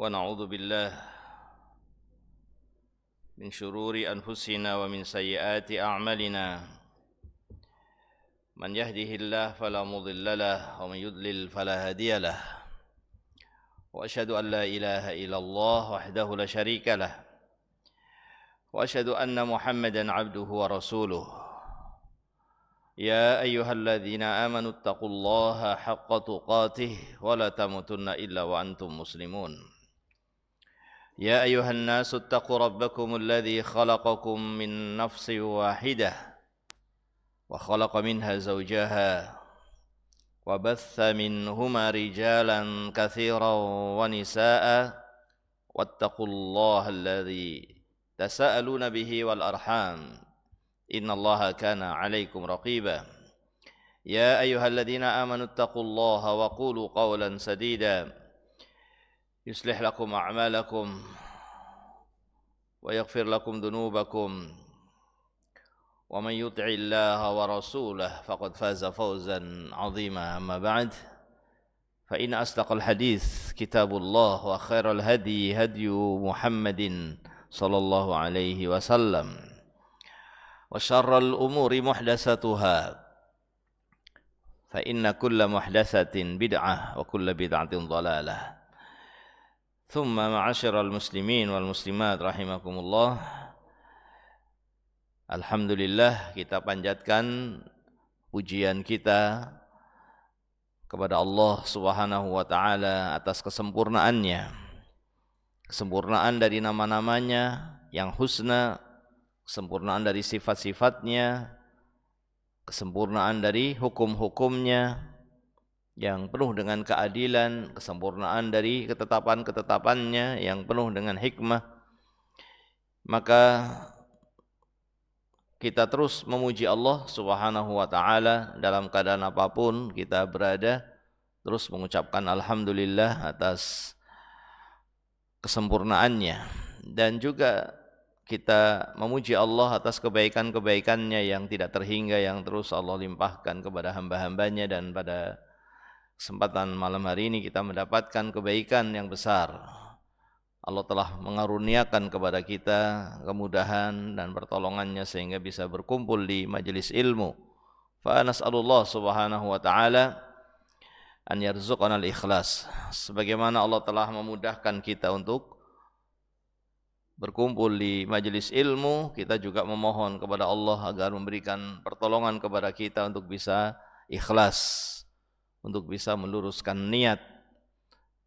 ونعوذ بالله من شرور أنفسنا ومن سيئات أعمالنا من يهده الله فلا مضل له ومن يضلل فلا هادي له وأشهد أن لا إله إلا الله وحده لا شريك له وأشهد أن محمدا عبده ورسوله يا أيها الذين آمنوا اتقوا الله حق تقاته ولا تموتن إلا وأنتم مسلمون يا أيها الناس اتقوا ربكم الذي خلقكم من نفس واحدة وخلق منها زوجها وبث منهما رجالا كثيرا ونساء واتقوا الله الذي تساءلون به والأرحام إن الله كان عليكم رقيبا يا أيها الذين آمنوا اتقوا الله وقولوا قولا سديدا يصلح لكم أعمالكم ويغفر لكم ذنوبكم ومن يطع الله ورسوله فقد فاز فوزا عظيما أما بعد فإن أصدق الحديث كتاب الله وخير الهدي هدي محمد صلى الله عليه وسلم وشر الأمور محدثاتها فإن كل محدثة بدعة وكل بدعة ضلالة ثم معاشر المسlimin wal muslimat rahimakumullah. Alhamdulillah, kita panjatkan pujian kita kepada Allah Subhanahu wa taala atas kesempurnaannya. Kesempurnaan dari nama-namanya yang husna, kesempurnaan dari sifat-sifatnya, kesempurnaan dari hukum-hukumnya yang penuh dengan keadilan, kesempurnaan dari ketetapan-ketetapannya yang penuh dengan hikmah. Maka kita terus memuji Allah Subhanahu wa taala dalam keadaan apapun kita berada, terus mengucapkan alhamdulillah atas kesempurnaannya, dan juga kita memuji Allah atas kebaikan-kebaikannya yang tidak terhingga, yang terus Allah limpahkan kepada hamba-hambanya. Dan pada kesempatan malam hari ini kita mendapatkan kebaikan yang besar. Allah telah mengaruniakan kepada kita kemudahan dan pertolongannya sehingga bisa berkumpul di majelis ilmu. Fa nas'alullah subhanahu wa ta'ala an yarzuqana al-ikhlas. Sebagaimana Allah telah memudahkan kita untuk berkumpul di majelis ilmu, kita juga memohon kepada Allah agar memberikan pertolongan kepada kita untuk bisa ikhlas, untuk bisa meluruskan niat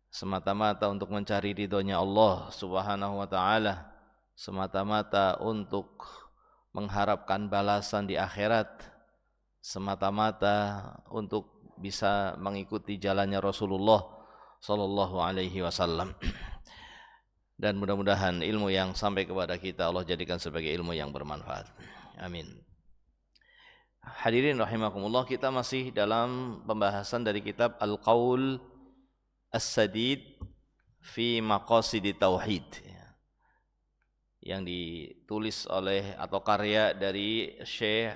semata-mata untuk mencari ridhonya Allah Subhanahu wa taala, semata-mata untuk mengharapkan balasan di akhirat, semata-mata untuk bisa mengikuti jalannya Rasulullah sallallahu alaihi wasallam. Dan mudah-mudahan ilmu yang sampai kepada kita Allah jadikan sebagai ilmu yang bermanfaat. Amin. Hadirin rahimakumullah, kita masih dalam pembahasan dari kitab Al-Qaul As-Sadid fi Maqasid Tauhid yang ditulis oleh atau karya dari Syekh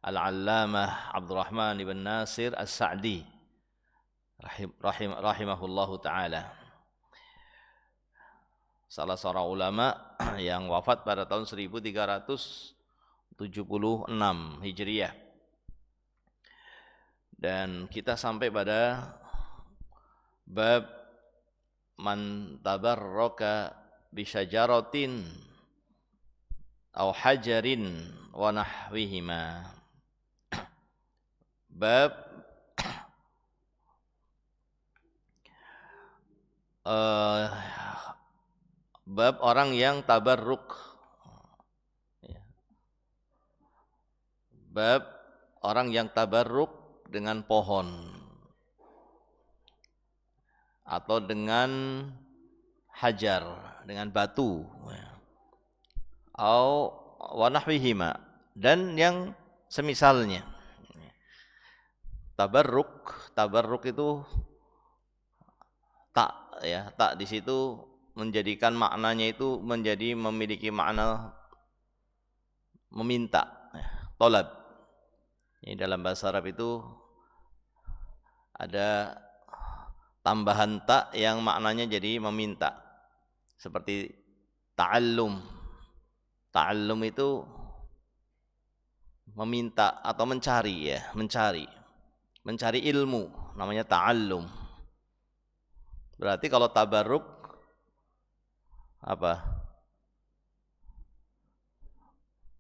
Al-Allamah Abdurrahman ibn Nasir As-Sa'di rahimahullahu ta'ala, salah seorang ulama yang wafat pada tahun 1376 Hijriah. Dan kita sampai pada bab man tabarraka bi syajaratin aw hajarin wa nahwihima. Bab bab orang yang tabarruk. Bab orang yang tabarruk dengan pohon atau dengan hajar, dengan batu, au wa nahwihima, dan yang semisalnya. Tabarruk itu tak, ya, tak di situ menjadikan maknanya itu menjadi memiliki makna meminta, tolab. Ini dalam bahasa Arab itu ada tambahan ta yang maknanya jadi meminta. Seperti ta'allum. Ta'allum itu meminta atau mencari ya, mencari ilmu, namanya ta'allum. Berarti kalau tabarruk apa?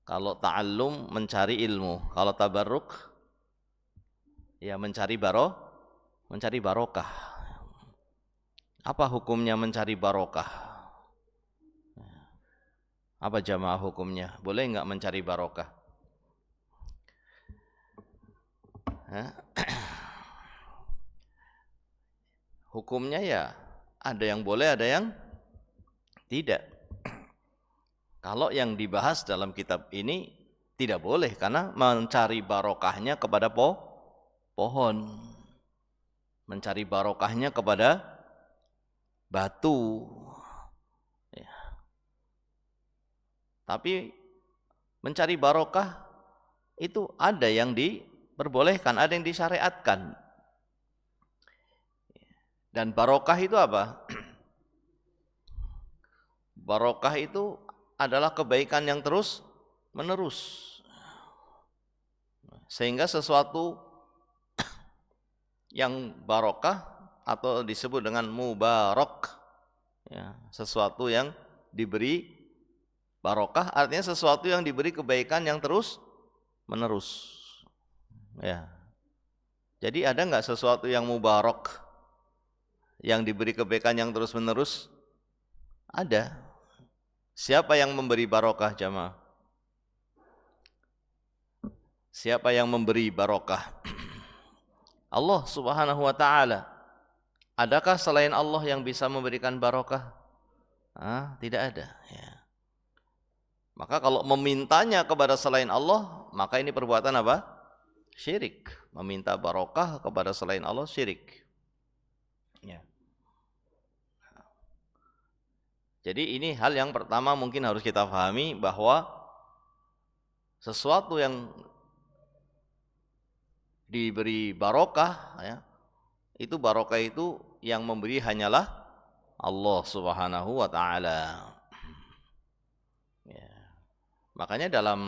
Kalau ta'allum mencari ilmu, kalau tabarruk ya mencari barokah. Apa hukumnya mencari barokah? Apa jamaah hukumnya? Boleh enggak mencari barokah? Hukumnya ya ada yang boleh, ada yang tidak. Kalau yang dibahas dalam kitab ini tidak boleh karena mencari barokahnya kepada pohon. Mencari barokahnya kepada batu. Ya. Tapi mencari barokah itu ada yang diperbolehkan, ada yang disyariatkan. Dan barokah itu apa? Barokah itu adalah kebaikan yang terus menerus. Sehingga sesuatu yang barokah atau disebut dengan mubarak, ya, sesuatu yang diberi barokah artinya sesuatu yang diberi kebaikan yang terus menerus. Ya. Jadi ada enggak sesuatu yang mubarak yang diberi kebaikan yang terus menerus? Ada. Siapa yang memberi barokah jamaah? Siapa yang memberi barokah? Allah Subhanahu wa taala. Adakah selain Allah yang bisa memberikan barokah? Tidak ada, ya. Maka kalau memintanya kepada selain Allah, maka ini perbuatan apa? Syirik. Meminta barokah kepada selain Allah syirik. Ya. Jadi ini hal yang pertama mungkin harus kita pahami, bahwa sesuatu yang diberi barokah, ya, itu barokah itu yang memberi hanyalah Allah Subhanahu wa taala. Ya. Makanya dalam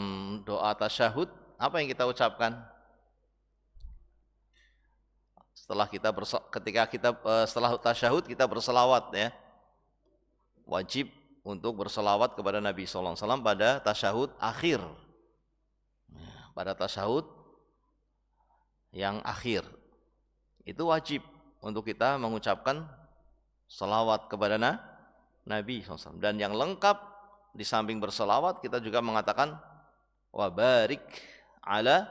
doa tasyahud apa yang kita ucapkan? Setelah tasyahud kita berselawat, ya. Wajib untuk berselawat kepada Nabi sallallahu alaihi wasallam pada tasyahud akhir. Pada tasyahud yang akhir. Itu wajib untuk kita mengucapkan selawat kepada Nabi SAW. Dan yang lengkap di samping berselawat kita juga mengatakan wa barik ala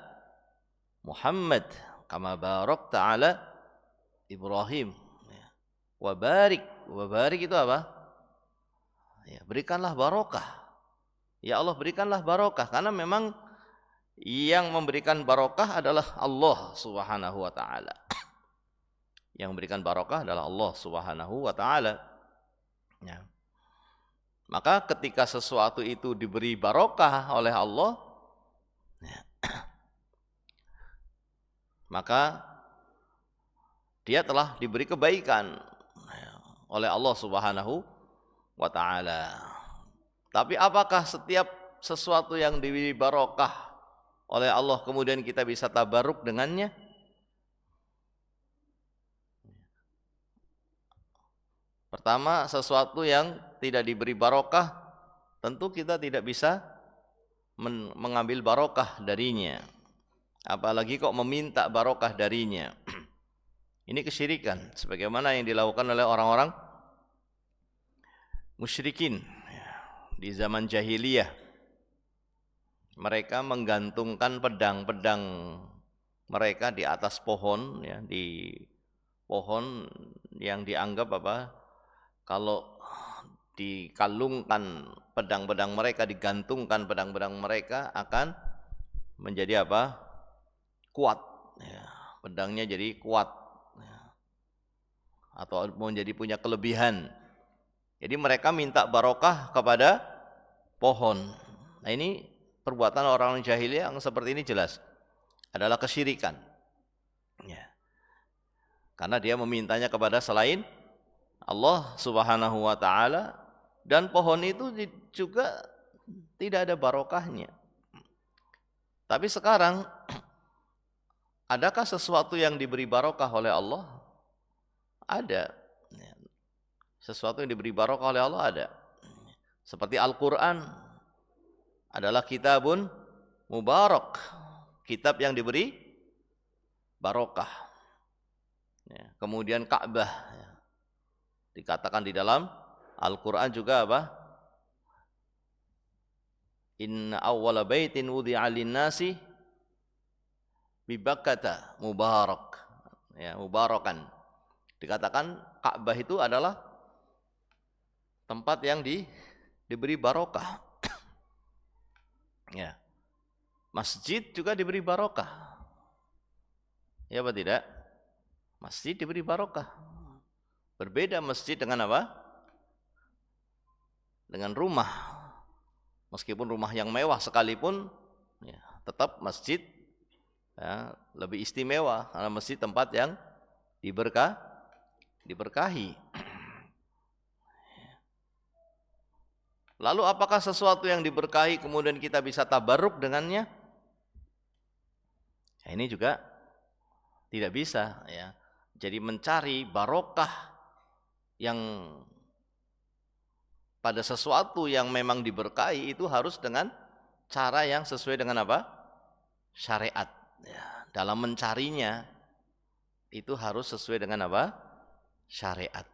Muhammad kama barakta ala Ibrahim. Wa barik itu apa? Ya, berikanlah barokah. Ya Allah, berikanlah barokah, karena memang yang memberikan barokah adalah Allah Subhanahu wa taala. Yang memberikan barokah adalah Allah Subhanahu wa taala. Ya. Maka ketika sesuatu itu diberi barokah oleh Allah, ya, maka dia telah diberi kebaikan oleh Allah Subhanahu wa ta'ala. Tapi apakah setiap sesuatu yang diberi barokah oleh Allah kemudian kita bisa tabarruk dengannya? Pertama, sesuatu yang tidak diberi barokah tentu kita tidak bisa mengambil barokah darinya. Apalagi kok meminta barokah darinya. Ini kesyirikan sebagaimana yang dilakukan oleh orang-orang musyrikin di zaman jahiliyah. Mereka menggantungkan pedang-pedang mereka di atas pohon, ya, di pohon yang dianggap apa? Kalau dikalungkan pedang-pedang mereka, digantungkan pedang-pedang mereka akan menjadi apa? Kuat. Ya, pedangnya jadi kuat, ya, atau menjadi punya kelebihan. Jadi mereka minta barokah kepada pohon. Nah, ini perbuatan orang jahiliyah yang seperti ini jelas adalah kesyirikan. Ya. Karena dia memintanya kepada selain Allah Subhanahu wa taala, dan pohon itu juga tidak ada barokahnya. Tapi sekarang adakah sesuatu yang diberi barokah oleh Allah? Ada. Sesuatu yang diberi barokah oleh Allah ada. Seperti Al-Qur'an adalah kitabun mubarak, kitab yang diberi barokah. Kemudian Ka'bah, dikatakan di dalam Al-Qur'an juga apa? Inna awwala baitin wudi'a lin-nasi bi Bakkata mubarak. Ya, mubarakan. Dikatakan Ka'bah itu adalah tempat yang diberi barokah. Ya. Masjid juga diberi barokah. Ya apa tidak? Masjid diberi barokah. Berbeda masjid dengan apa? Dengan rumah. Meskipun rumah yang mewah sekalipun, ya, tetap masjid ya, lebih istimewa karena masjid tempat yang diberkahi. Lalu apakah sesuatu yang diberkahi kemudian kita bisa tabarruk dengannya? Ya, ini juga tidak bisa, ya. Jadi mencari barokah yang pada sesuatu yang memang diberkahi itu harus dengan cara yang sesuai dengan apa? Syariat. Ya, dalam mencarinya itu harus sesuai dengan apa? Syariat.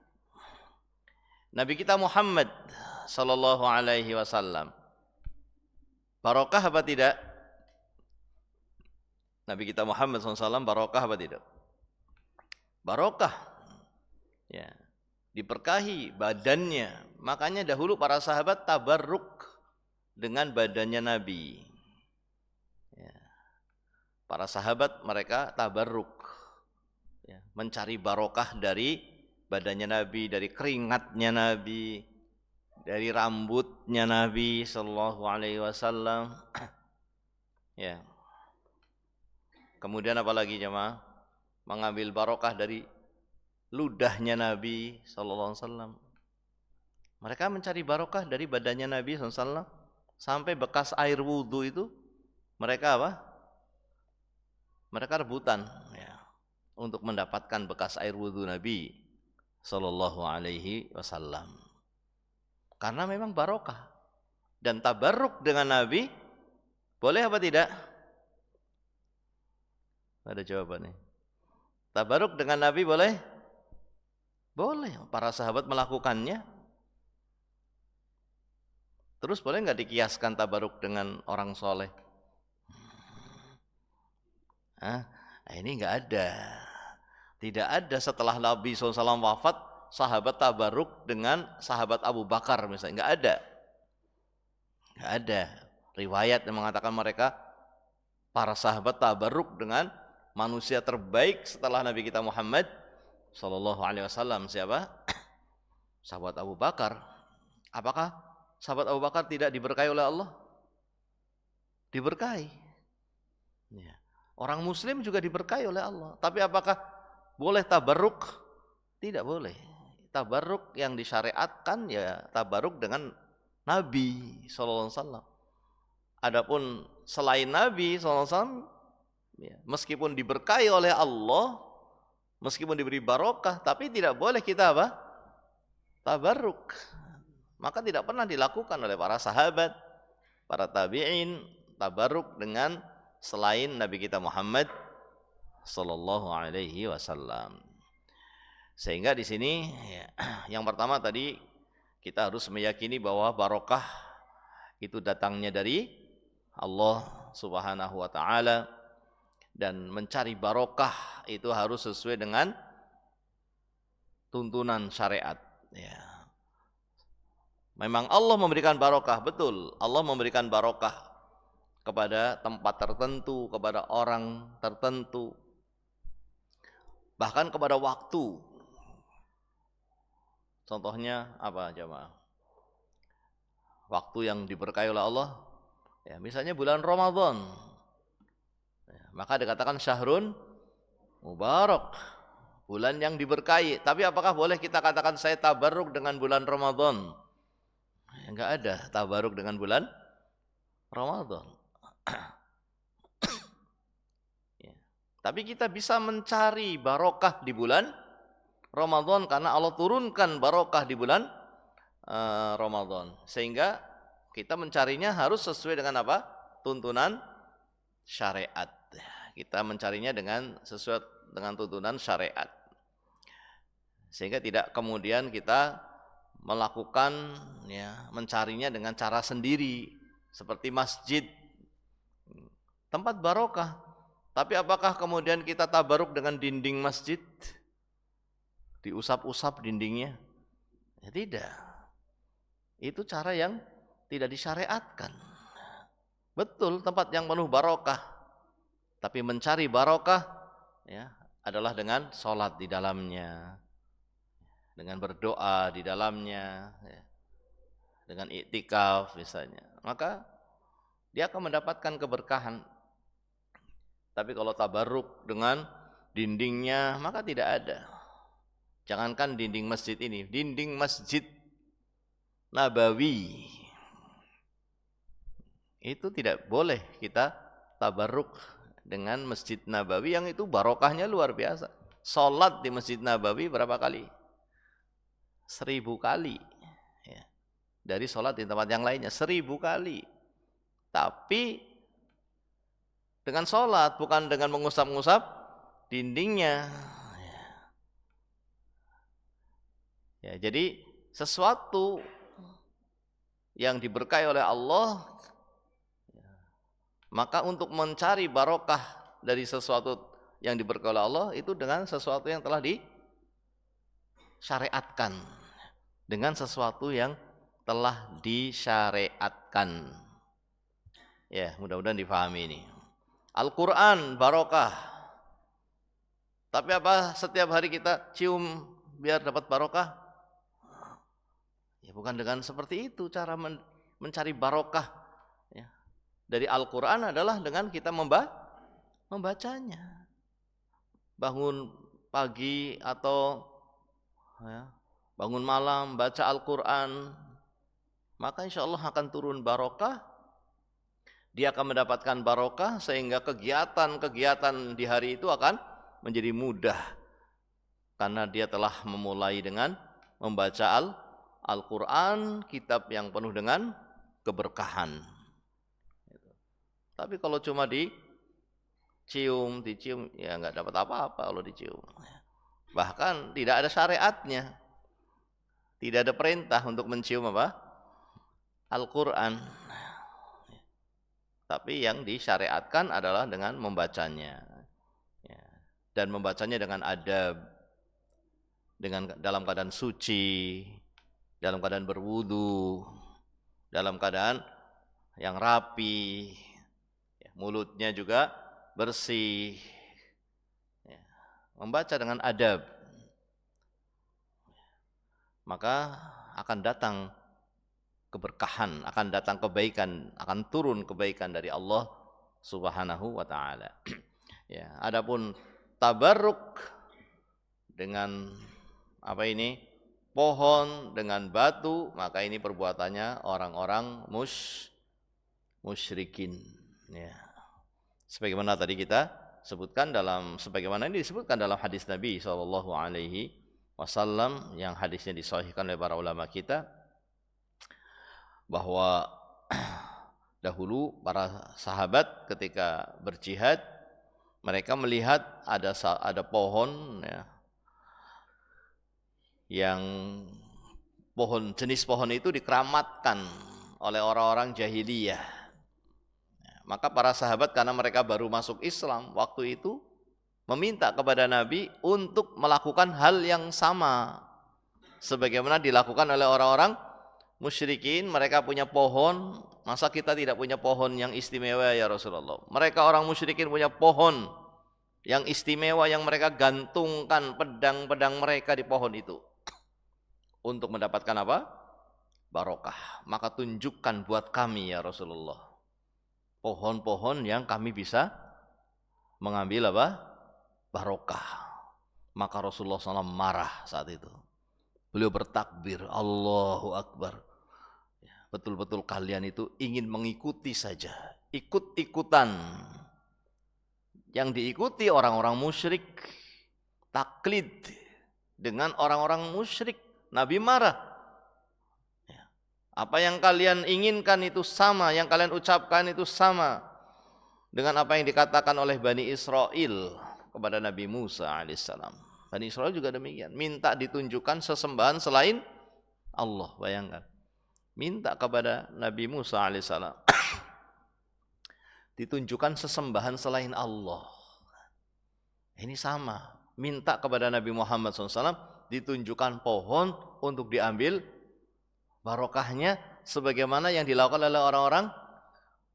Nabi kita Muhammad sallallahu alaihi wasallam, barokah apa tidak? Nabi kita Muhammad SAW barokah apa tidak? Barokah. Ya. Diberkahi badannya. Makanya dahulu para sahabat tabarruk dengan badannya Nabi. Ya. Para sahabat mereka tabarruk. Ya. Mencari barokah dari badannya Nabi, dari keringatnya Nabi, dari rambutnya Nabi sallallahu alaihi wasallam. Ya. Kemudian apa lagi jemaah? Mengambil barokah dari ludahnya Nabi sallallahu alaihi wasallam. Mereka mencari barokah dari badannya Nabi sallallahu alaihi wasallam sampai bekas air wudu itu mereka apa? Mereka rebutan ya, untuk mendapatkan bekas air wudu Nabi sallallahu alaihi wasallam. Karena memang barokah. Dan tabarruk dengan Nabi boleh apa tidak? Ada jawabannya. Tabarruk dengan Nabi boleh? Boleh. Para sahabat melakukannya. Terus boleh nggak dikiaskan tabarruk dengan orang soleh? Nah, ini nggak ada. Tidak ada setelah Nabi SAW wafat, sahabat tabarruk dengan sahabat Abu Bakar misalnya. Nggak ada. Nggak ada. Riwayat yang mengatakan mereka, para sahabat tabarruk dengan manusia terbaik setelah Nabi kita Muhammad sallallahu alaihi wasallam. Siapa? Sahabat Abu Bakar. Apakah sahabat Abu Bakar tidak diberkahi oleh Allah? Diberkahi. Ya. Orang muslim juga diberkahi oleh Allah. Tapi apakah boleh tabarruk? Tidak boleh. Tabarruk yang disyariatkan ya tabarruk dengan Nabi sallallahu alaihi wasallam. Adapun selain Nabi sallallahu alaihi wasallam, ya, meskipun diberkahi oleh Allah, meskipun diberi barokah, tapi tidak boleh kita apa? Tabarruk. Maka tidak pernah dilakukan oleh para sahabat, para tabi'in, tabarruk dengan selain Nabi kita Muhammad sallallahu alaihi wasallam. Sehingga di sini ya, yang pertama tadi kita harus meyakini bahwa barokah itu datangnya dari Allah Subhanahu wa taala, dan mencari barokah itu harus sesuai dengan tuntunan syariat. Ya. Memang Allah memberikan barokah, betul. Allah memberikan barokah kepada tempat tertentu, kepada orang tertentu, bahkan kepada waktu. Contohnya apa jemaah? Waktu yang diberkahi oleh Allah, ya, misalnya bulan Ramadan. Maka dikatakan syahrun mubarak, bulan yang diberkahi. Tapi apakah boleh kita katakan saya tabarruk dengan bulan Ramadan? Enggak ada tabarruk dengan bulan Ramadan. Ya. Tapi kita bisa mencari barokah di bulan Ramadan karena Allah turunkan barokah di bulan Ramadan. Sehingga kita mencarinya harus sesuai dengan apa? Tuntunan syariat. Kita mencarinya dengan sesuai dengan tuntunan syariat. Sehingga tidak kemudian kita melakukan mencarinya dengan cara sendiri seperti masjid, tempat barokah. Tapi apakah kemudian kita tabaruk dengan dinding masjid? Diusap-usap dindingnya? Ya tidak. Itu cara yang tidak disyariatkan. Betul tempat yang penuh barokah, tapi mencari barokah adalah dengan sholat di dalamnya, dengan berdoa di dalamnya, dengan iktikaf misalnya, maka dia akan mendapatkan keberkahan. Tapi kalau tabarruk dengan dindingnya, maka tidak ada. Jangankan dinding masjid ini, dinding masjid Nabawi itu tidak boleh kita tabarruk dengan Masjid Nabawi yang itu barokahnya luar biasa. Salat di Masjid Nabawi berapa kali? 1000 kali. Ya. Dari salat di tempat yang lainnya 1000 kali. Tapi dengan salat, bukan dengan mengusap-ngusap dindingnya. Ya, jadi sesuatu yang diberkahi oleh Allah, maka untuk mencari barokah dari sesuatu yang diberkahi oleh Allah itu dengan sesuatu yang telah disyariatkan, dengan sesuatu yang telah disyariatkan. Ya, mudah-mudahan difahami ini. Al-Quran barokah. Tapi apa setiap hari kita cium biar dapat barokah? Ya, bukan dengan seperti itu cara mencari barokah. Dari Al-Quran adalah dengan kita membacanya. Bangun pagi atau bangun malam baca Al-Quran, maka insya Allah akan turun barokah. Dia akan mendapatkan barokah sehingga kegiatan-kegiatan di hari itu akan menjadi mudah. Karena dia telah memulai dengan membaca Al-Quran, kitab yang penuh dengan keberkahan. Tapi kalau cuma dicium, ya nggak dapat apa-apa kalau dicium. Bahkan tidak ada syariatnya, tidak ada perintah untuk mencium apa? Al-Quran. Tapi yang disyariatkan adalah dengan membacanya, dan membacanya dengan adab, dalam keadaan suci, dalam keadaan berwudu, dalam keadaan yang rapi. Mulutnya juga bersih, membaca dengan adab, maka akan datang keberkahan, akan datang kebaikan, akan turun kebaikan dari Allah Subhanahu wa taala. Ya, adapun tabarruk dengan pohon, dengan batu, maka ini perbuatannya orang-orang musyrikin. Ya. Sebagaimana tadi kita sebutkan sebagaimana ini disebutkan dalam hadis Nabi SAW yang hadisnya disahihkan oleh para ulama kita, bahwa dahulu para sahabat ketika berjihad, mereka melihat ada pohon yang jenis pohon itu dikeramatkan oleh orang-orang jahiliyah. Maka para sahabat karena mereka baru masuk Islam waktu itu meminta kepada Nabi untuk melakukan hal yang sama sebagaimana dilakukan oleh orang-orang musyrikin. Mereka punya pohon, masa kita tidak punya pohon yang istimewa ya Rasulullah? Mereka orang musyrikin punya pohon yang istimewa yang mereka gantungkan pedang-pedang mereka di pohon itu untuk mendapatkan apa? Barokah. Maka tunjukkan buat kami ya Rasulullah pohon-pohon yang kami bisa mengambil apa? Barokah. Maka Rasulullah SAW marah saat itu. Beliau bertakbir, Allahu Akbar. Betul-betul kalian itu ingin mengikuti saja, ikut-ikutan. Yang diikuti orang-orang musyrik, taklid dengan orang-orang musyrik. Nabi marah. Apa yang kalian inginkan itu sama, yang kalian ucapkan itu sama dengan apa yang dikatakan oleh Bani Israel kepada Nabi Musa alaihissalam. Bani Israel juga demikian, minta ditunjukkan sesembahan selain Allah. Bayangkan, minta kepada Nabi Musa alaihissalam ditunjukkan sesembahan selain Allah. Ini sama, minta kepada Nabi Muhammad SAW ditunjukkan pohon untuk diambil barokahnya sebagaimana yang dilakukan oleh orang-orang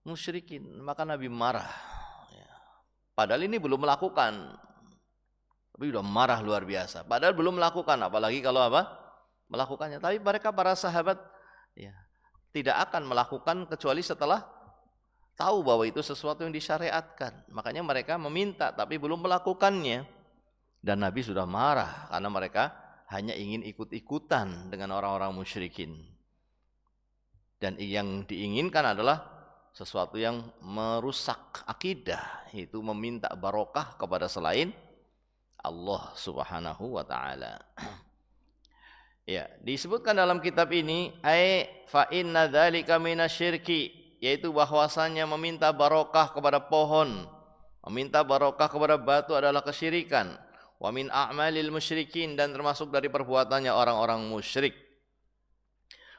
musyrikin. Maka Nabi marah. Padahal ini belum melakukan, tapi sudah marah luar biasa. Padahal belum melakukan, apalagi kalau apa? Melakukannya. Tapi mereka para sahabat tidak akan melakukan kecuali setelah tahu bahwa itu sesuatu yang disyariatkan. Makanya mereka meminta tapi belum melakukannya. Dan Nabi sudah marah karena mereka hanya ingin ikut-ikutan dengan orang-orang musyrikin. Dan yang diinginkan adalah sesuatu yang merusak akidah, yaitu meminta barokah kepada selain Allah Subhanahu wa taala. Ya, disebutkan dalam kitab ini fa inna dzalika minasyirki, yaitu bahwasanya meminta barokah kepada pohon, meminta barokah kepada batu adalah kesyirikan. Wa min a'malil musyrikin, dan termasuk dari perbuatannya orang-orang musyrik.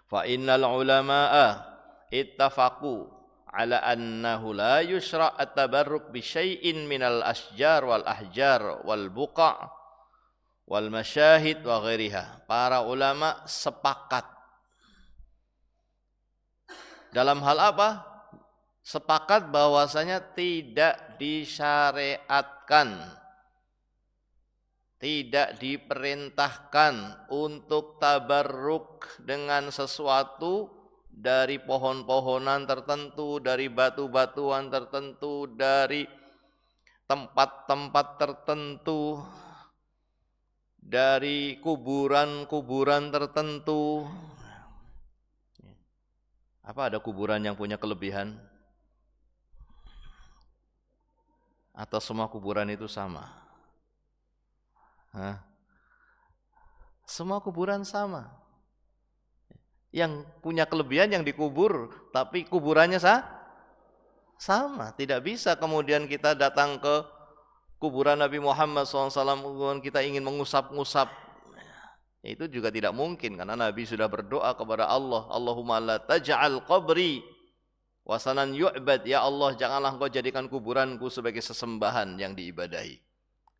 Fa innal ulama'a ittafaqu ala annahu la yushra' at-tabarruk bi syai'in minal asjar wal ahjar wal buqa' wal masyahid wa ghairiha. Para ulama sepakat dalam hal apa? Sepakat bahwasanya tidak disyariatkan, tidak diperintahkan untuk tabarruk dengan sesuatu dari pohon-pohonan tertentu, dari batu-batuan tertentu, dari tempat-tempat tertentu, dari kuburan-kuburan tertentu. Apa ada kuburan yang punya kelebihan? Atau semua kuburan itu sama? Semua kuburan sama. Yang punya kelebihan yang dikubur, tapi kuburannya sama. Tidak bisa kemudian kita datang ke kuburan Nabi Muhammad SAW, kemudian kita ingin mengusap-ngusap. Itu juga tidak mungkin, karena Nabi sudah berdoa kepada Allah, Allahumma la taj'al qabri wasanan yu'bad. Ya Allah, janganlah Engkau jadikan kuburanku sebagai sesembahan yang diibadahi.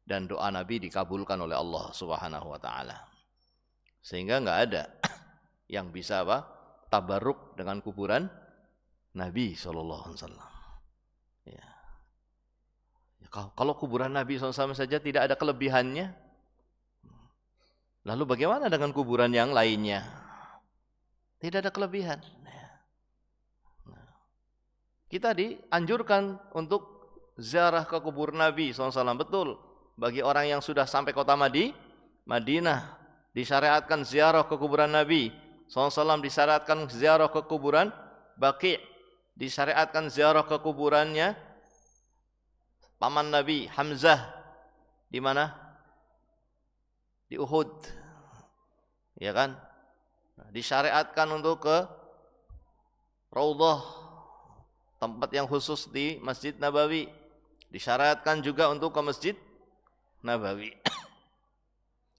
Dan doa Nabi dikabulkan oleh Allah Subhanahu wa taala. Sehingga enggak ada yang bisa tabarruk dengan kuburan Nabi SAW. Ya. Kalau kuburan Nabi SAW saja tidak ada kelebihannya, lalu bagaimana dengan kuburan yang lainnya? Tidak ada kelebihan. Kita dianjurkan untuk ziarah ke kubur Nabi SAW. Betul, bagi orang yang sudah sampai kota Madinah, disyariatkan ziarah ke kuburan Nabi SAW, disyariatkan ziarah ke kuburan Baqi', disyariatkan ziarah ke kuburannya paman Nabi Hamzah. Di mana? Di Uhud. Ya kan? Disyariatkan untuk ke Raudhah, tempat yang khusus di Masjid Nabawi. Disyariatkan juga untuk ke Masjid Nabawi.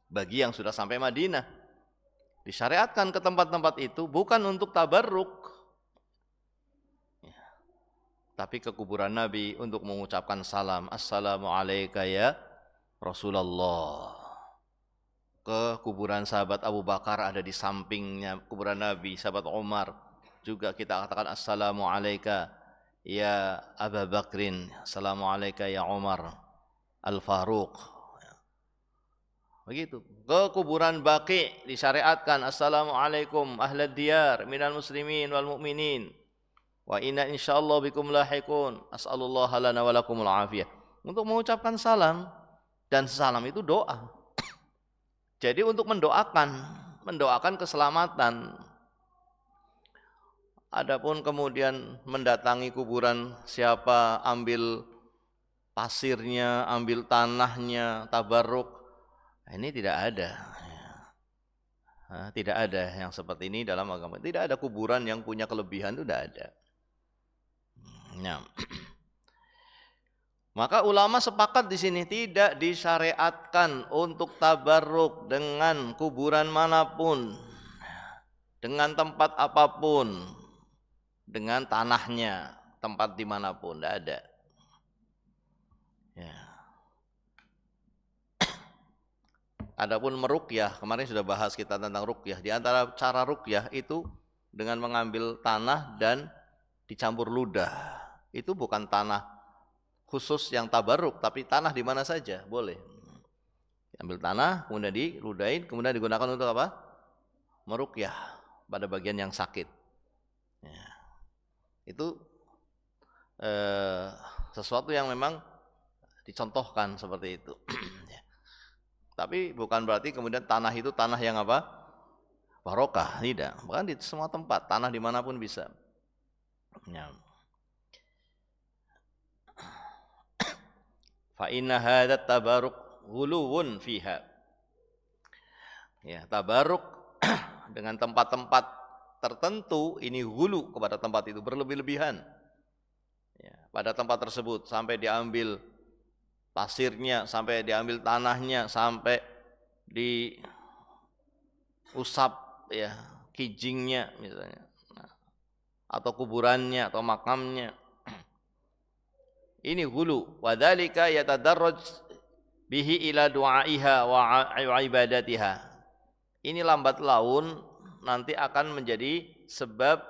Bagi yang sudah sampai Madinah, disyariatkan ke tempat-tempat itu bukan untuk tabarruk, tapi ke kuburan Nabi untuk mengucapkan salam, assalamu alayka ya Rasulullah. Ke kuburan sahabat Abu Bakar ada di sampingnya kuburan Nabi, sahabat Umar juga kita katakan assalamu alayka ya Abu Bakrin, assalamu alayka ya Umar Al-Faruq. Begitu. Ke kuburan Baqi' disyariatkan assalamualaikum ahlad diyar minal muslimin wal mu'minin wa inna insyaallah bikum lahiqun as'alullah lana wa lakumul afiyah. Untuk mengucapkan salam, dan salam itu doa. Jadi untuk mendoakan keselamatan. Adapun kemudian mendatangi kuburan siapa, ambil pasirnya, ambil tanahnya, tabarruk, ini tidak ada. Tidak ada yang seperti ini dalam agama. Tidak ada kuburan yang punya kelebihan, itu tidak ada. Nah, maka ulama sepakat di sini tidak disyariatkan untuk tabarruk dengan kuburan manapun, dengan tempat apapun, dengan tanahnya, tempat dimanapun, tidak ada. Ya. Adapun meruqyah, kemarin sudah bahas kita tentang ruqyah. Di antara cara ruqyah itu dengan mengambil tanah dan dicampur ludah. Itu bukan tanah khusus yang tabarruk, tapi tanah di mana saja boleh. Ambil tanah, kemudian diludahin, kemudian digunakan untuk apa? Meruqyah pada bagian yang sakit. Ya. Itu sesuatu yang memang dicontohkan seperti itu. Tapi bukan berarti kemudian tanah itu tanah yang apa? Barokah, tidak. Bahkan di semua tempat, tanah dimanapun bisa. Ya. Fa inna hadat tabaruk ghuluwun fiha. Ya, tabaruk dengan tempat-tempat tertentu ini hulu kepada tempat itu, berlebih-lebihan. Ya, pada tempat tersebut sampai diambil pasirnya, sampai diambil tanahnya, sampai diusap ya kijingnya misalnya, atau kuburannya atau makamnya. Ini hulu. Wadzalika yatadarraj bihi ila du'aiha wa ibadatiha. Ini lambat laun nanti akan menjadi sebab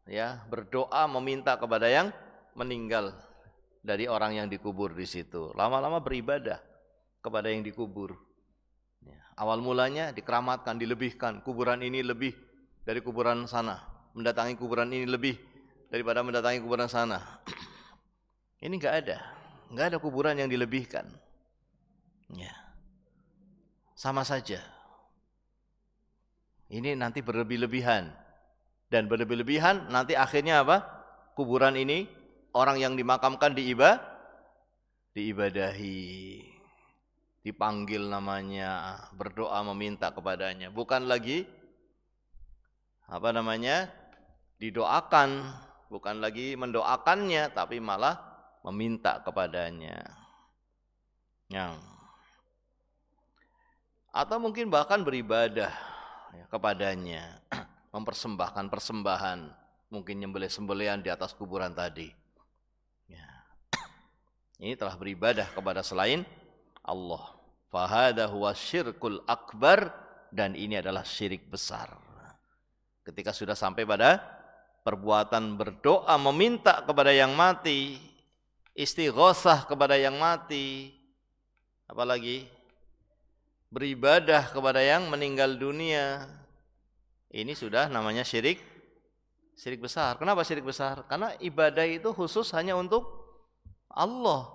ya berdoa meminta kepada yang meninggal dari orang yang dikubur di situ. Lama-lama beribadah kepada yang dikubur. Ya, awal mulanya dikeramatkan, dilebihkan. Kuburan ini lebih dari kuburan sana. Mendatangi kuburan ini lebih daripada mendatangi kuburan sana. Ini enggak ada kuburan yang dilebihkan. Ya. Sama saja. Ini nanti berlebih-lebihan. Dan berlebih-lebihan nanti akhirnya apa? Kuburan ini orang yang dimakamkan diibadahi, dipanggil namanya, berdoa meminta kepadanya, bukan lagi didoakan, bukan lagi mendoakannya, tapi malah meminta kepadanya. Atau mungkin bahkan beribadah ya, kepadanya, mempersembahkan persembahan, mungkin nyembelih sembelihan di atas kuburan tadi. Ya. Ini telah beribadah kepada selain Allah. Fahada huwa syirkul akbar, dan ini adalah syirik besar. Ketika sudah sampai pada perbuatan berdoa meminta kepada yang mati, istighosah kepada yang mati, apalagi beribadah kepada yang meninggal dunia, ini sudah namanya syirik besar. Kenapa syirik besar? Karena ibadah itu khusus hanya untuk Allah.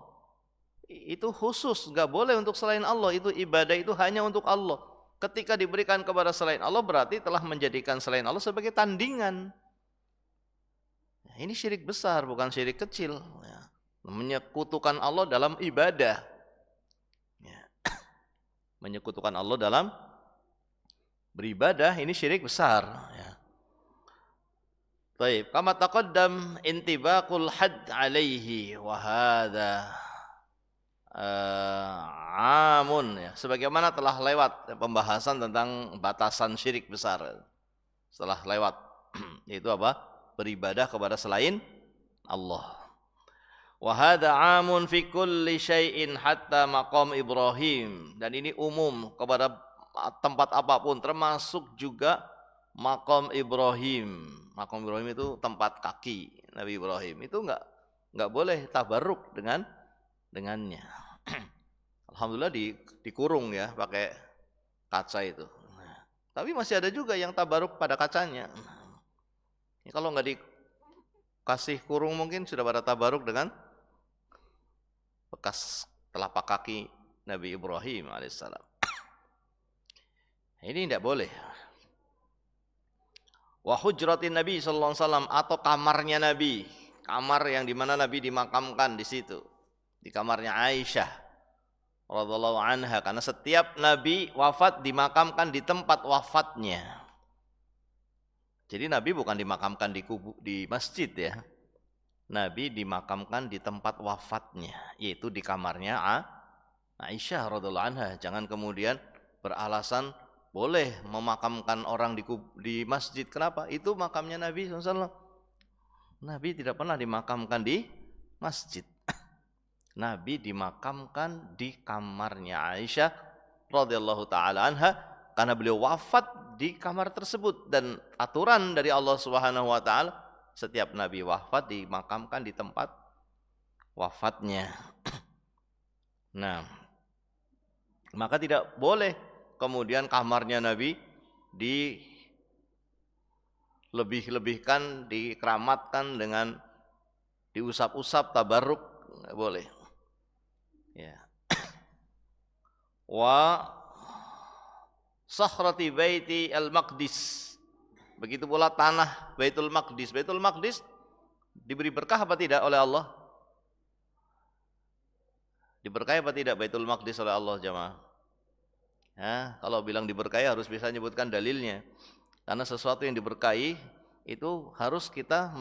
Itu khusus, enggak boleh untuk selain Allah. Itu ibadah itu hanya untuk Allah. Ketika diberikan kepada selain Allah berarti telah menjadikan selain Allah sebagai tandingan. Ini syirik besar, bukan syirik kecil. Menyekutukan Allah dalam ibadah. Menyekutukan Allah dalam beribadah, ini syirik besar. Baik, kama taqaddam intibaqul hadd alaihi wa hadza amun ya, sebagaimana telah lewat pembahasan tentang batasan syirik besar. Setelah lewat yaitu apa? Beribadah kepada selain Allah. Wa hadza amun fi kulli syai'in hatta maqam Ibrahim, dan ini umum kepada tempat apapun termasuk juga maqam Ibrahim. Maqam Ibrahim itu tempat kaki Nabi Ibrahim. Itu enggak boleh tabarruk dengannya. Alhamdulillah dikurung ya pakai kaca itu. Tapi masih ada juga yang tabarruk pada kacanya. Kalau enggak dikasih kurung mungkin sudah pada tabarruk dengan bekas telapak kaki Nabi Ibrahim alaihissalam. Ini tidak boleh. Wa hujratin Nabi sallallahu alaihi wasallam, atau kamarnya Nabi, kamar yang dimana Nabi dimakamkan di situ, di kamarnya Aisyah radhiyallahu anha, karena setiap Nabi wafat dimakamkan di tempat wafatnya. Jadi Nabi bukan dimakamkan di masjid ya. Nabi dimakamkan di tempat wafatnya, yaitu di kamarnya Aisyah radhiyallahu anha. Jangan kemudian beralasan boleh memakamkan orang di masjid. Kenapa? Itu makamnya Nabi SAW. Nabi tidak pernah dimakamkan di masjid. Nabi dimakamkan di kamarnya Aisyah radhiyallahu taala anha, karena beliau wafat di kamar tersebut, dan aturan dari Allah Subhanahu wa taala setiap nabi wafat dimakamkan di tempat wafatnya. Nah, maka tidak boleh kemudian kamarnya Nabi dilebih-lebihkan, dikeramatkan dengan diusap-usap, tabarruk, nggak boleh. Ya. Wa sakhrati baiti al-Maqdis. Begitu pula tanah Baitul Maqdis. Baitul Maqdis diberi berkah apa tidak oleh Allah? Diberkahi apa tidak Baitul Maqdis oleh Allah, jamaah? Ya, kalau bilang diberkahi harus bisa menyebutkan dalilnya. Karena sesuatu yang diberkahi itu harus kita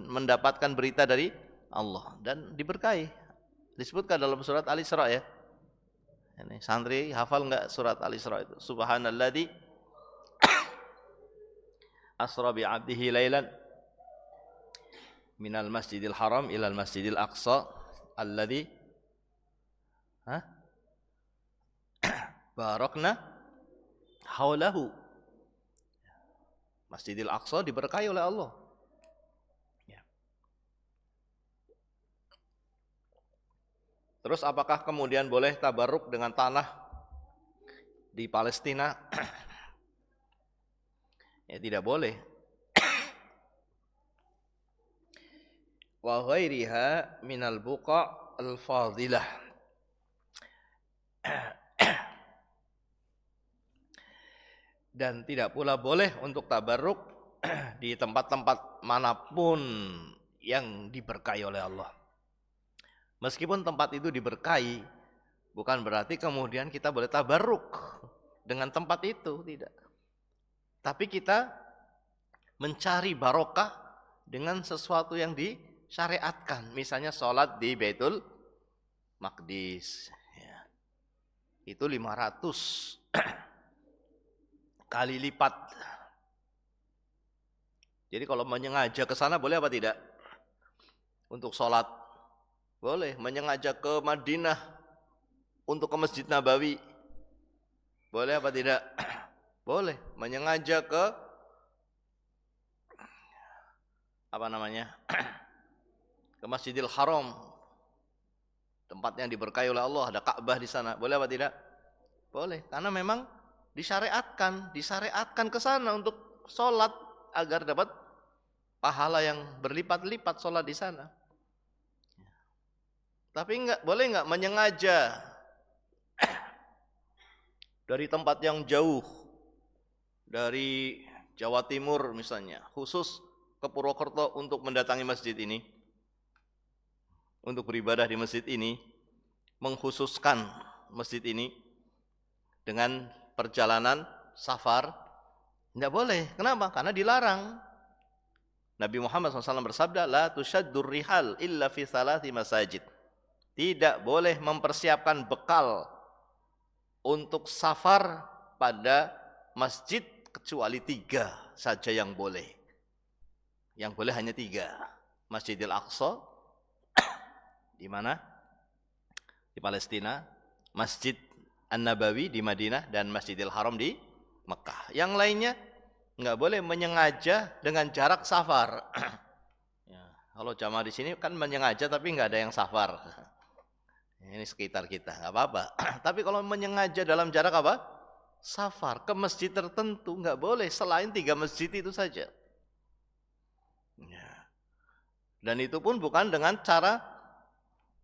mendapatkan berita dari Allah dan diberkahi. Disebutkan dalam surat Al-Isra ya. Ini santri hafal enggak surat Al-Isra itu? Subhanalladzi asra bi 'abdihi lailan minal masjidil haram ilal masjidil aqsa alladzi barakna haulahu. Masjidil Aqsa diberkahi oleh Allah. Ya. Terus apakah kemudian boleh tabarruk dengan tanah di Palestina? Ya tidak boleh. Wa ghairiha minal buqa al-fadilah. Dan tidak pula boleh untuk tabarruk di tempat-tempat manapun yang diberkahi oleh Allah. Meskipun tempat itu diberkahi, bukan berarti kemudian kita boleh tabarruk dengan tempat itu, tidak. Tapi kita mencari barokah dengan sesuatu yang disyariatkan. Misalnya sholat di Baitul Maqdis. Ya. Itu 500 kali lipat. Jadi kalau menyengaja ke sana boleh apa tidak? Untuk sholat boleh. Menyengaja ke Madinah untuk ke Masjid Nabawi boleh apa tidak? Boleh. Menyengaja ke ke Masjidil Haram, tempat yang diberkahi oleh Allah, ada Ka'bah di sana, boleh apa tidak? Boleh. Karena memang disyariatkan ke sana untuk sholat agar dapat pahala yang berlipat-lipat sholat di sana. Tapi boleh nggak menyengaja dari tempat yang jauh, dari Jawa Timur misalnya, khusus ke Purwokerto untuk mendatangi masjid ini, untuk beribadah di masjid ini, mengkhususkan masjid ini dengan perjalanan safar, tidak boleh. Kenapa? Karena dilarang. Nabi Muhammad SAW bersabda, la tushaddur rihal illa fi salati masajid. Tidak boleh mempersiapkan bekal untuk safar pada masjid kecuali 3 saja yang boleh. Yang boleh hanya 3. Masjidil Aqsa di mana? Di Palestina, Masjid An-Nabawi di Madinah, dan Masjidil Haram di Mekah. Yang lainnya nggak boleh menyengaja dengan jarak safar. Ya, kalau jamaah di sini kan menyengaja tapi nggak ada yang safar. Ini sekitar kita, nggak apa-apa. Tapi kalau menyengaja dalam jarak apa? Safar ke masjid tertentu nggak boleh selain 3 masjid itu saja. Ya. Dan itu pun bukan dengan cara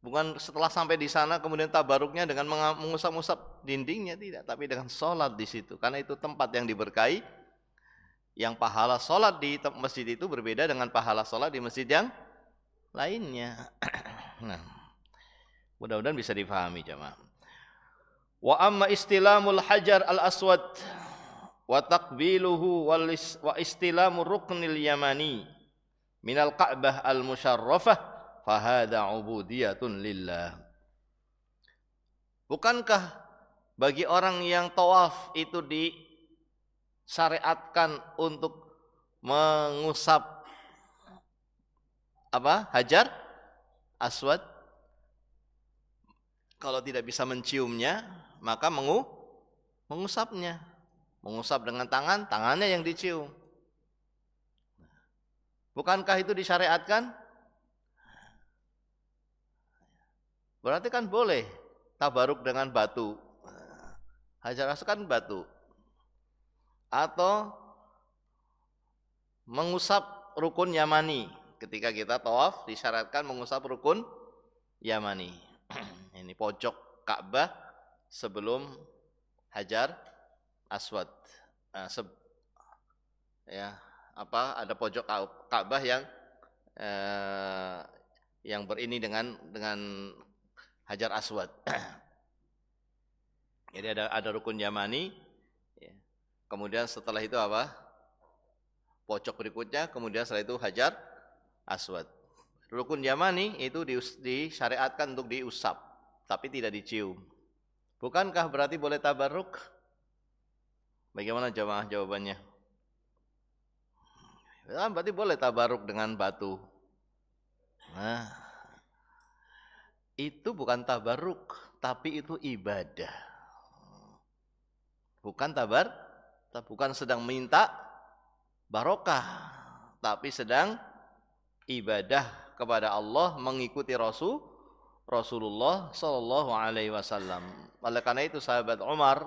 Bukan setelah sampai di sana kemudian tabaruknya dengan mengusap-usap dindingnya, tidak, tapi dengan sholat di situ. Karena itu tempat yang diberkahi, yang pahala sholat di masjid itu berbeda dengan pahala sholat di masjid yang lainnya. Nah, mudah-mudahan bisa difahami jemaah. Wa amma istilamul hajar al-aswad wa taqbiluhu wa istilamu ruknil yamani minal ka'bah al-musyarrafah fahada ubudiyatun lillah. Bukankah bagi orang yang tawaf itu disyariatkan untuk mengusap hajar aswad? Kalau tidak bisa menciumnya, maka mengusapnya. Mengusap dengan tangannya yang dicium. Bukankah itu disyariatkan? Berarti kan boleh tabaruk dengan batu. Hajar aswad kan batu. Atau mengusap rukun Yamani. Ketika kita tawaf disyaratkan mengusap rukun Yamani. Ini pojok Ka'bah sebelum Hajar Aswad. Ada pojok Ka'bah yang berini dengan Hajar Aswad. Jadi ada rukun Yamani. Kemudian setelah itu pojok berikutnya, kemudian setelah itu Hajar Aswad. Rukun Yamani itu disyariatkan untuk diusap, tapi tidak dicium. Bukankah berarti boleh tabarruk? Bagaimana jamaah jawabannya? Berarti boleh tabarruk dengan batu. Nah, itu bukan tabarruk, tapi itu ibadah. Bukan sedang minta barokah, tapi sedang ibadah kepada Allah, mengikuti Rasulullah sallallahu alaihi wasallam. Oleh karena itu sahabat Umar,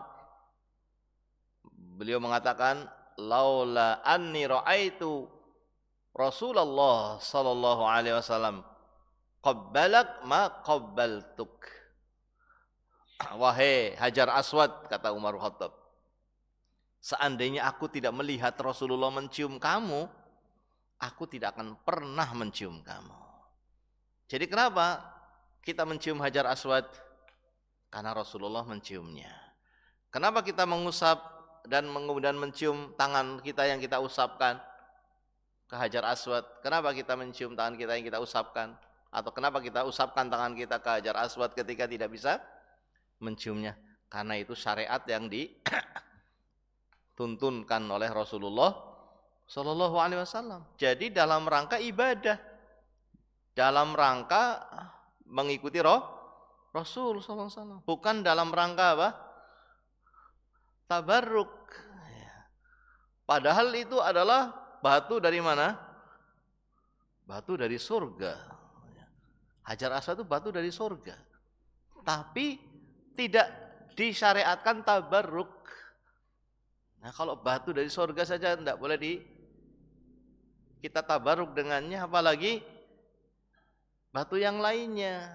beliau mengatakan, laula anni ra'aitu Rasulullah sallallahu alaihi wasallam qabbalak ma qabbaltuk. Wahai Hajar Aswad, kata Umar Khattab, seandainya aku tidak melihat Rasulullah mencium kamu, aku tidak akan pernah mencium kamu. Jadi kenapa kita mencium Hajar Aswad? Karena Rasulullah menciumnya. Kenapa kita mengusap dan kemudian mencium tangan kita yang kita usapkan ke Hajar Aswad? Kenapa kita mencium tangan kita yang kita usapkan? Atau kenapa kita usapkan tangan kita ke Hajar Aswad ketika tidak bisa menciumnya? Karena itu syariat yang dituntunkan oleh Rasulullah Sallallahu Alaihi Wasallam. Jadi dalam rangka ibadah, dalam rangka mengikuti Rasul Sallallahu Alaihi Wasallam, bukan dalam rangka tabarruk. Padahal itu adalah batu dari mana? Batu dari surga. Hajar Aswad itu batu dari surga. Tapi tidak disyariatkan tabarruk. Nah, kalau batu dari surga saja tidak boleh kita tabarruk dengannya, apalagi batu yang lainnya.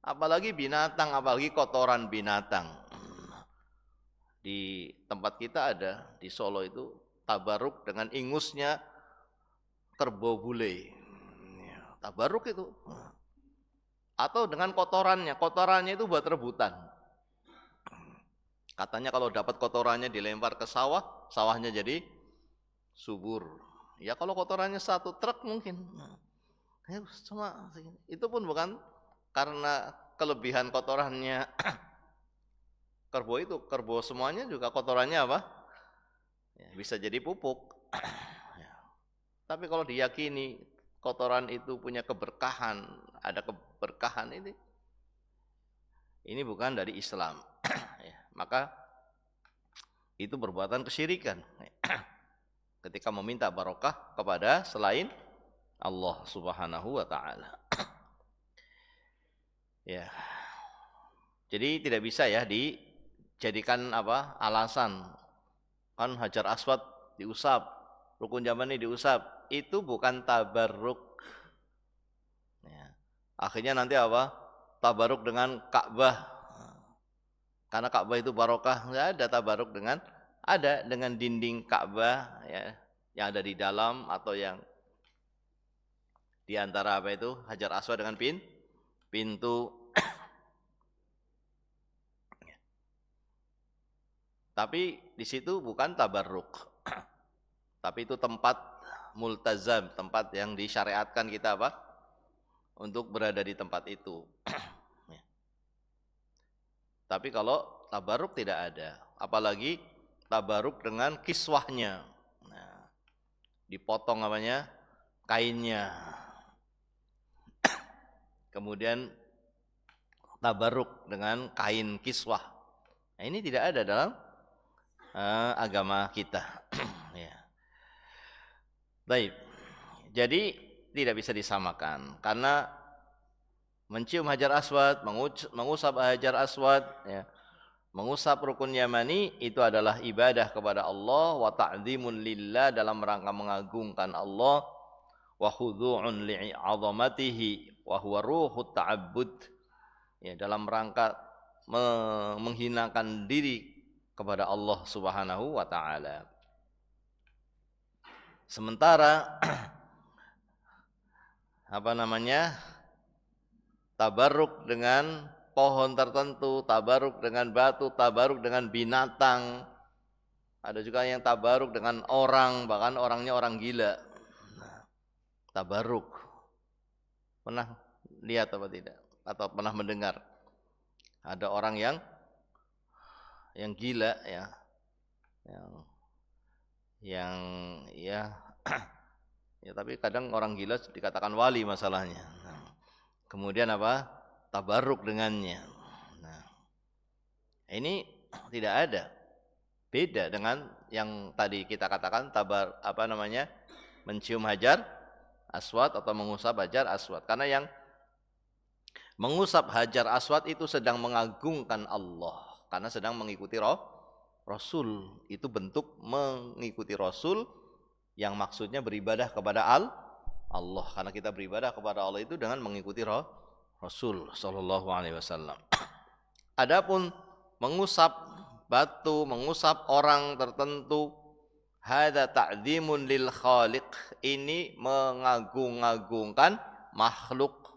Apalagi binatang, apalagi kotoran binatang. Di tempat kita ada, di Solo itu, tabarruk dengan ingusnya kerbau bule. Tabarruk itu. Atau dengan kotorannya itu buat rebutan. Katanya kalau dapat kotorannya dilempar ke sawah, sawahnya jadi subur. Ya kalau kotorannya satu truk mungkin. Ya, cuma itu pun bukan karena kelebihan kotorannya kerbau itu. Kerbau semuanya juga kotorannya Ya, bisa jadi pupuk. Ya. Tapi kalau diyakini kotoran itu punya keberkahan, ada keberkahan ini bukan dari Islam. Ya, maka itu perbuatan kesyirikan. Ketika meminta barokah kepada selain Allah Subhanahu wa taala. Ya. Jadi tidak bisa ya dijadikan alasan. Kan Hajar Aswad diusap, rukun Yamani diusap, itu bukan tabarruk. Ya. Akhirnya nanti tabaruk dengan Ka'bah, karena Ka'bah itu barokah. Enggak ada tabaruk dengan dinding Ka'bah, ya, yang ada di dalam atau yang di antara apa itu Hajar Aswad dengan pintu. Tapi di situ bukan tabarruk. Tapi itu tempat multazam, tempat yang disyariatkan kita apa? Untuk berada di tempat itu. Tapi kalau tabarruk tidak ada, apalagi tabarruk dengan kiswahnya. Nah, dipotong apanya? Kainnya. Kemudian tabarruk dengan kain kiswah. Nah, ini tidak ada dalam agama kita. Ya. Baik. Jadi tidak bisa disamakan karena mencium Hajar Aswad, mengusap Hajar Aswad, ya, mengusap rukun Yamani itu adalah ibadah kepada Allah wa ta'dzimun lillah, dalam rangka mengagungkan Allah, wa khudu'un li'azamatihi wa huwa ruhut ta'abbud, ya, dalam rangka menghinakan diri kepada Allah Subhanahu wa taala. Sementara apa namanya? Tabarruk dengan pohon tertentu, tabarruk dengan batu, tabarruk dengan binatang. Ada juga yang tabarruk dengan orang, bahkan orangnya orang gila. Nah, tabarruk. Pernah lihat apa tidak? Atau pernah mendengar? Ada orang yang gila, ya, yang ya ya, tapi kadang orang gila dikatakan wali masalahnya. Nah, kemudian apa? Tabarruk dengannya. Nah, ini tidak ada. Beda dengan yang tadi kita katakan mencium Hajar Aswad atau mengusap Hajar Aswad. Karena yang mengusap Hajar Aswad itu sedang mengagungkan Allah, karena sedang mengikuti Rasul. Itu bentuk mengikuti Rasul yang maksudnya beribadah kepada Allah, karena kita beribadah kepada Allah itu dengan mengikuti Rasul sallallahu alaihi wasallam. Adapun mengusap batu, mengusap orang tertentu, hadza ta'dzimun lil khaliq, ini mengagung-agungkan makhluk.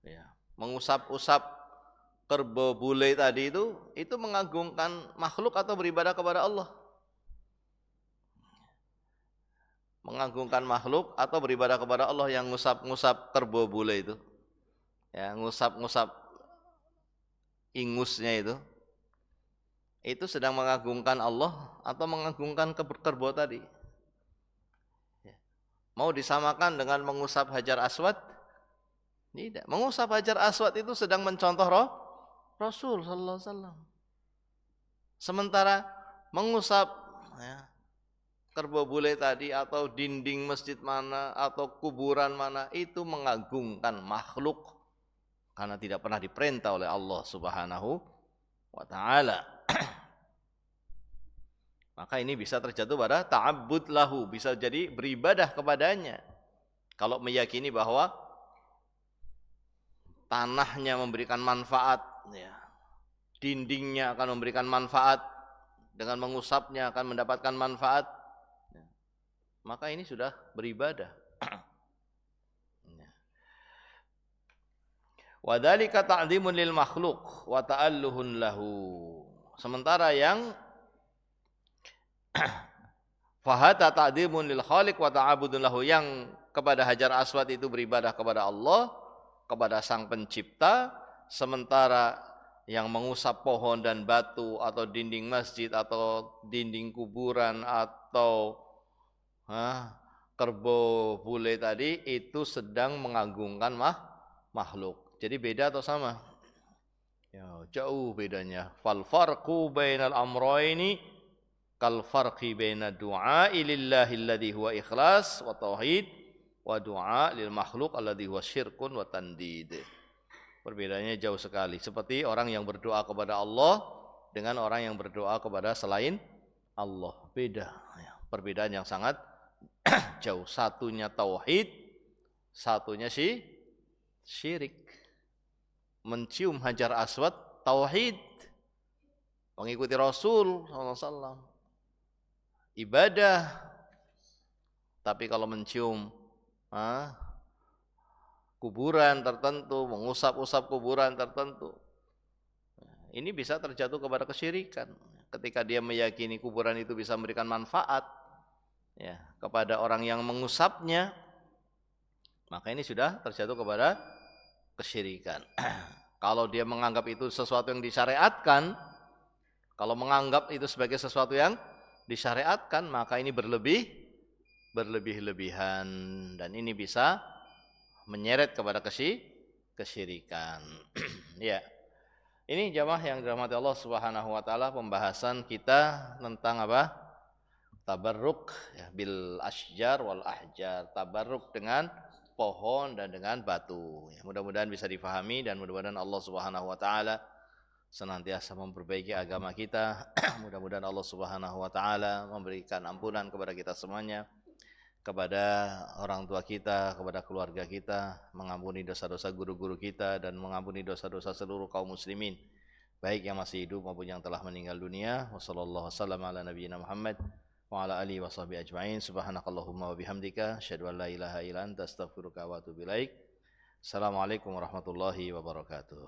Ya, mengusap-usap kerbau bule tadi itu mengagungkan makhluk atau beribadah kepada Allah? Mengagungkan makhluk atau beribadah kepada Allah yang ngusap-ngusap kerbau bule itu? Ya, ngusap-ngusap ingusnya itu sedang mengagungkan Allah atau mengagungkan kerbau tadi? Ya. Mau disamakan dengan mengusap Hajar Aswad? Tidak. Mengusap Hajar Aswad itu sedang mencontoh Rasul sallallahu alaihi wasallam. Sementara mengusap, ya, kerbau bule tadi atau dinding masjid mana atau kuburan mana itu mengagungkan makhluk, karena tidak pernah diperintah oleh Allah Subhanahu wa taala. Maka ini bisa terjatuh pada ta'abbud lahu, bisa jadi beribadah kepadanya. Kalau meyakini bahwa tanahnya memberikan manfaat, ya, dindingnya akan memberikan manfaat, dengan mengusapnya akan mendapatkan manfaat, ya, maka ini sudah beribadah. Wa dzalika ta'dzimun lil makhluk wa ta'alluhun lahu. Sementara yang fahata ta'dzimun lil khaliq wa ta'abudun lahu, yang kepada Hajar Aswad itu beribadah kepada Allah, kepada Sang Pencipta, sementara yang mengusap pohon dan batu atau dinding masjid atau dinding kuburan atau kerbau bule tadi itu sedang mengagungkan makhluk. Jadi beda atau sama? Ya, jauh bedanya. Fal farqu bainal amrayni kal farqi bainad du'a'i lillahi alladhi huwa ikhlas wa tauhid wa du'a lil makhluk alladhi huwa syirkun wa tandid. Perbedaannya jauh sekali. Seperti orang yang berdoa kepada Allah dengan orang yang berdoa kepada selain Allah. Beda. Ya, perbedaan yang sangat jauh. Satunya tauhid, satunya syirik. mencium Hajar Aswad tauhid, mengikuti Rasul SAW, ibadah. Tapi kalau mencium kuburan tertentu, mengusap-usap kuburan tertentu, ini bisa terjatuh kepada kesyirikan. Ketika dia meyakini kuburan itu bisa memberikan manfaat ya kepada orang yang mengusapnya, maka ini sudah terjatuh kepada kesyirikan. Kalau dia menganggap itu sesuatu yang disyariatkan, kalau menganggap itu sebagai sesuatu yang disyariatkan, maka ini berlebih-lebihan, dan ini bisa menyeret kepada kesyirikan. Ya. Ini jamaah yang dirahmati Allah Subhanahu wa taala, pembahasan kita tentang apa? Tabarruk ya, bil asjar wal ahjar. Tabarruk dengan pohon dan dengan batu. Ya, mudah-mudahan bisa difahami dan mudah-mudahan Allah Subhanahu wa taala senantiasa memperbaiki agama kita. Mudah-mudahan Allah Subhanahu wa taala memberikan ampunan kepada kita semuanya, kepada orang tua kita, kepada keluarga kita, mengampuni dosa-dosa guru-guru kita, dan mengampuni dosa-dosa seluruh kaum muslimin, baik yang masih hidup maupun yang telah meninggal dunia. Wassallallahu wasallam ala nabiyyina Muhammad wa ala alihi washabihi ajma'in. Subhanakallahumma wa bihamdika asyhadu an la ilaha illa anta astaghfiruka wa atubu ilaik. Assalamualaikum warahmatullahi wabarakatuh.